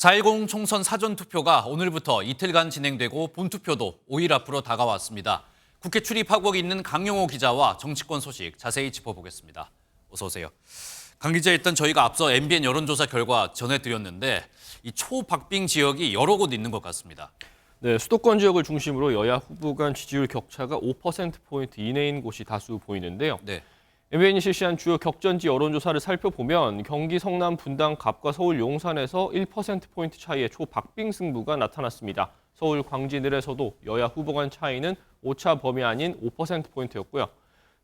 4.10 총선 사전투표가 오늘부터 이틀간 진행되고 본투표도 5일 앞으로 다가왔습니다. 국회 출입하고 있는 강용호 기자와 정치권 소식 자세히 짚어보겠습니다. 어서 오세요. 강 기자, 일단 저희가 앞서 MBN 여론조사 결과 전해드렸는데 이 초박빙 지역이 여러 곳 있는 것 같습니다. 네, 수도권 지역을 중심으로 여야 후보 간 지지율 격차가 5%포인트 이내인 곳이 다수 보이는데요. 네. MBN이 실시한 주요 격전지 여론조사를 살펴보면 경기 성남 분당 갑과 서울 용산에서 1%포인트 차이의 초박빙 승부가 나타났습니다. 서울 광진 을에서도 여야 후보 간 차이는 오차 범위 아닌 5%포인트였고요.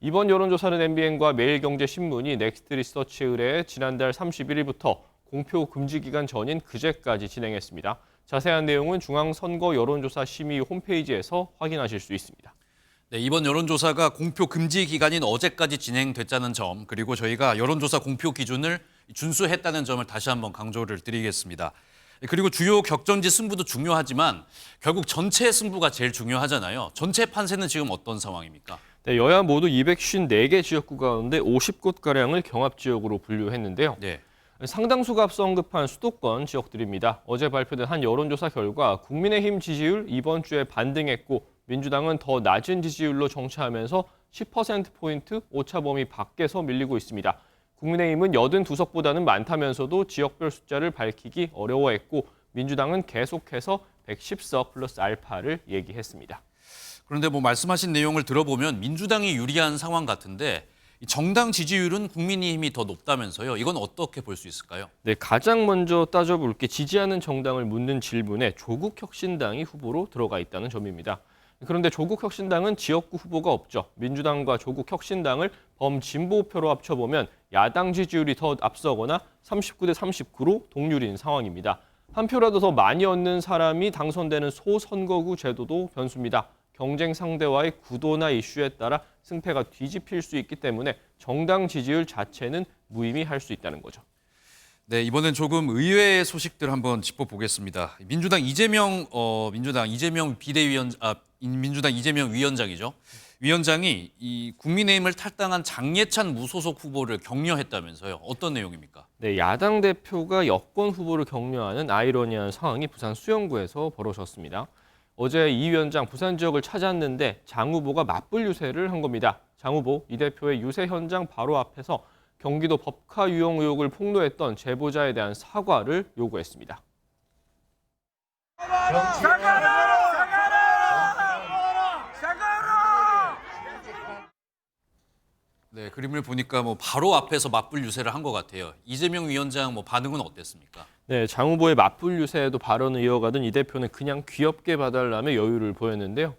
이번 여론조사는 MBN과 매일경제신문이 넥스트 리서치 의뢰에 지난달 31일부터 공표 금지 기간 전인 그제까지 진행했습니다. 자세한 내용은 중앙선거 여론조사 심의 홈페이지에서 확인하실 수 있습니다. 네, 이번 여론조사가 공표 금지 기간인 어제까지 진행됐다는 점, 그리고 저희가 여론조사 공표 기준을 준수했다는 점을 다시 한번 강조를 드리겠습니다. 그리고 주요 격전지 승부도 중요하지만 결국 전체 승부가 제일 중요하잖아요. 전체 판세는 지금 어떤 상황입니까? 네, 여야 모두 254개 지역구 가운데 50곳가량을 경합지역으로 분류했는데요. 네. 상당수가 앞서 언급한 수도권 지역들입니다. 어제 발표된 한 여론조사 결과 국민의힘 지지율 이번 주에 반등했고 민주당은 더 낮은 지지율로 정차하면서 10%포인트 오차 범위 밖에서 밀리고 있습니다. 국민의힘은 82석보다는 많다면서도 지역별 숫자를 밝히기 어려워했고 민주당은 계속해서 110석 플러스 알파를 얘기했습니다. 그런데 말씀하신 내용을 들어보면 민주당이 유리한 상황 같은데 정당 지지율은 국민의힘이 더 높다면서요. 이건 어떻게 볼 수 있을까요? 네, 가장 먼저 따져볼 게 지지하는 정당을 묻는 질문에 조국혁신당이 후보로 들어가 있다는 점입니다. 그런데 조국혁신당은 지역구 후보가 없죠. 민주당과 조국혁신당을 범진보표로 합쳐보면 야당 지지율이 더 앞서거나 39대 39로 동률인 상황입니다. 한 표라도 더 많이 얻는 사람이 당선되는 소선거구 제도도 변수입니다. 경쟁 상대와의 구도나 이슈에 따라 승패가 뒤집힐 수 있기 때문에 정당 지지율 자체는 무의미할 수 있다는 거죠. 네, 이번엔 조금 의외의 소식들 한번 짚어보겠습니다. 민주당 이재명 위원장이죠. 위원장이 이 국민의힘을 탈당한 장예찬 무소속 후보를 격려했다면서요. 어떤 내용입니까? 네, 야당 대표가 여권 후보를 격려하는 아이러니한 상황이 부산 수영구에서 벌어졌습니다. 어제 이 위원장 부산 지역을 찾았는데 장 후보가 맞불 유세를 한 겁니다. 장 후보 이 대표의 유세 현장 바로 앞에서 경기도 법카 유용 의혹을 폭로했던 제보자에 대한 사과를 요구했습니다. 네, 그림을 보니까 바로 앞에서 맞불 유세를 한 것 같아요. 이재명 위원장 반응은 어땠습니까? 네, 장 후보의 맞불 유세에도 발언을 이어가던 이 대표는 그냥 귀엽게 봐달라며 여유를 보였는데요.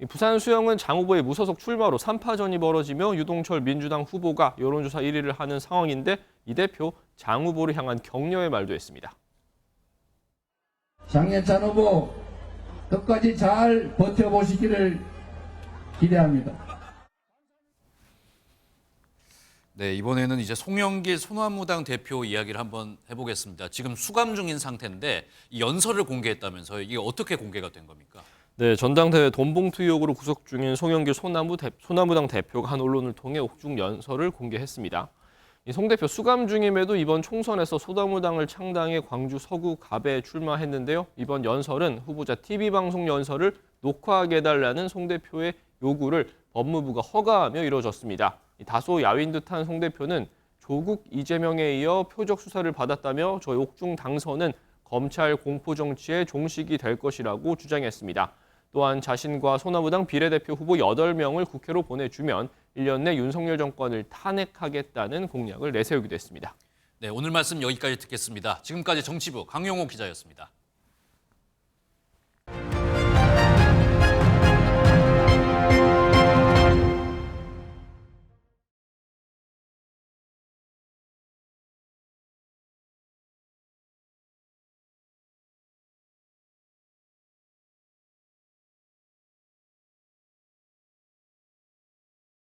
부산 수영은 장 후보의 무소속 출마로 3파전이 벌어지며 유동철 민주당 후보가 여론조사 1위를 하는 상황인데 이 대표 장 후보를 향한 격려의 말도 했습니다. 장예찬 후보 끝까지 잘 버텨보시기를 기대합니다. 네, 이번에는 이제 송영길 소나무당 대표 이야기를 한번 해보겠습니다. 지금 수감 중인 상태인데 이 연설을 공개했다면서요. 이게 어떻게 공개가 된 겁니까? 네, 전당대회 돈봉투 의혹으로 구속 중인 송영길 소나무당 대표가 한 언론을 통해 옥중 연설을 공개했습니다. 이 송 대표 수감 중임에도 이번 총선에서 소나무당을 창당해 광주 서구 갑에 출마했는데요. 이번 연설은 후보자 TV방송 연설을 녹화하게 해달라는 송 대표의 요구를 법무부가 허가하며 이뤄졌습니다. 다소 야윈 듯한 송 대표는 조국 이재명에 이어 표적 수사를 받았다며 저희 옥중 당선은 검찰 공포 정치의 종식이 될 것이라고 주장했습니다. 또한 자신과 소나무당 비례대표 후보 8명을 국회로 보내주면 1년 내 윤석열 정권을 탄핵하겠다는 공약을 내세우기도 했습니다. 네, 오늘 말씀 여기까지 듣겠습니다. 지금까지 정치부 강용호 기자였습니다.